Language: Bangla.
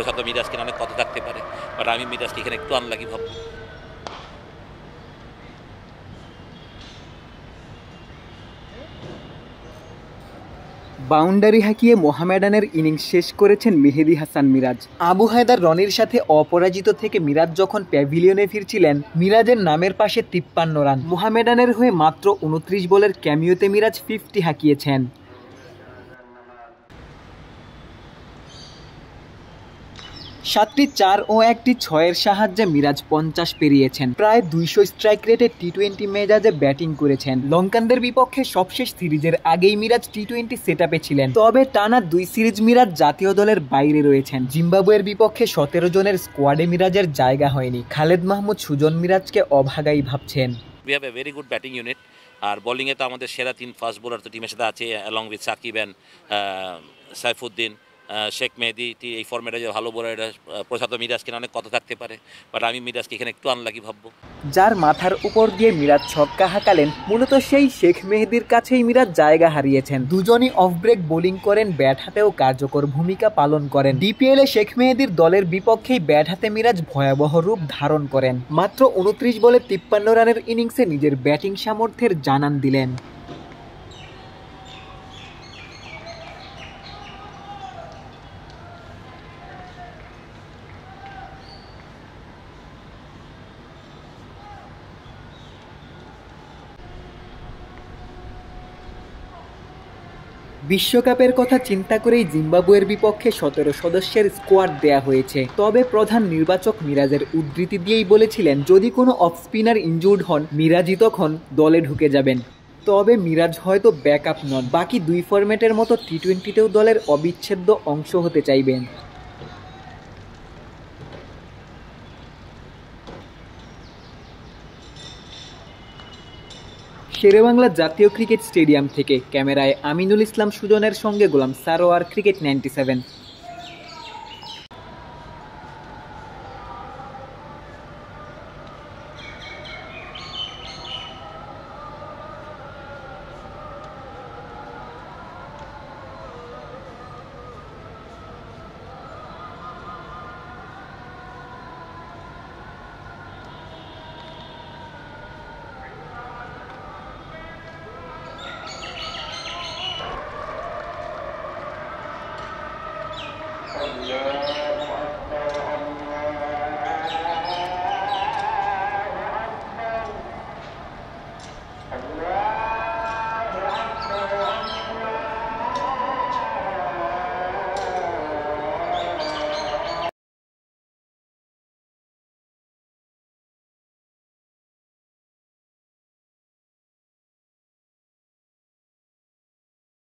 প্রশান্ত মিরাজকে অনেক কথা থাকতে পারে, বাট আমি মিরাজকে এখানে একটু আনলাকি ভাববো। বাউন্ডারি হাঁকিয়ে মোহামেডানের ইনিংস শেষ করেছেন মেহেদী হাসান মিরাজ। আবু হায়দার রনির সাথে অপরাজিত থেকে মিরাজ যখন প্যাভিলিয়নে ফিরছিলেন, মিরাজের নামের পাশে 53 রান। মোহামেডানের হয়ে মাত্র 29 বলের ক্যামিওতে মিরাজ 50 হাঁকিয়েছেন। 7টি 4 ও 1টি 6-এর সাহায্যে মিরাজ 50 পেরিয়েছেন। প্রায় 200 স্ট্রাইক রেটে টি-20 মেজাজে ব্যাটিং করেছেন। লঙ্কানদের বিপক্ষে সবশেষ সিরিজের আগেই মিরাজ টি-20 সেটআপে ছিলেন, তবে টানা 2 সিরিজ মিরাজ জাতীয় দলের বাইরে রয়েছেন। জিম্বাবুয়ের বিপক্ষে 17 জনের স্কোয়াডে মিরাজের জায়গা হয়নি। খালেদ মাহমুদ সুজন মিরাজকে অভাগাই ভাবছেন। We have a very good batting unit, আর বোলিংয়ে তো আমাদের সেরা 3 ফাস্ট বোলার তো টিমের সাথে আছে, along with Shakib and Saifuddin, Sheikh Mehedi. এই ফর্মেটে যে ভালো বোলার, প্রশান্ত মিরাজকে অনেক কথা থাকতে পারে, বাট আমি মিরাজকে এখানে একটু আনলাকি ভাববো। যার মাথার উপর দিয়ে মিরাজ ছক্কা হাঁকালেন, মূলত সেই শেখ মেহেদির কাছেই মিরাজ জায়গা হারিয়েছেন। দুজনই অফ ব্রেক বোলিং করেন, ব্যাট হাতেও কার্যকর ভূমিকা পালন করেন। ডিপিএলে শেখ মেহেদির দলের বিপক্ষেই ব্যাট হাতে মিরাজ ভয়াবহ রূপ ধারণ করেন। মাত্র 29 বলে 53 রানের ইনিংসে নিজের ব্যাটিং সামর্থ্যের জানান দিলেন। বিশ্বকাপের কথা চিন্তা করেই জিম্বাবুয়ের বিপক্ষে 17 সদস্যের স্কোয়াড দেয়া হয়েছে। তবে প্রধান নির্বাচক মিরাজের উদ্ধৃতি দিয়েই বলেছিলেন, যদি কোনো অফ স্পিনার ইনজুর্ড হন, মিরাজই তখন দলে ঢুকে যাবেন। তবে মিরাজ হয়তো ব্যাকআপ নন, বাকি 2 ফরম্যাটের মতো টি-20তেও দলের অবিচ্ছেদ্য অংশ হতে চাইবেন। শেরেবাংলা জাতীয় ক্রিকেট স্টেডিয়াম থেকে ক্যামেরায় আমিনুল ইসলাম সুজনের সঙ্গে গোলাম সারোয়ার, ক্রিকেট 97।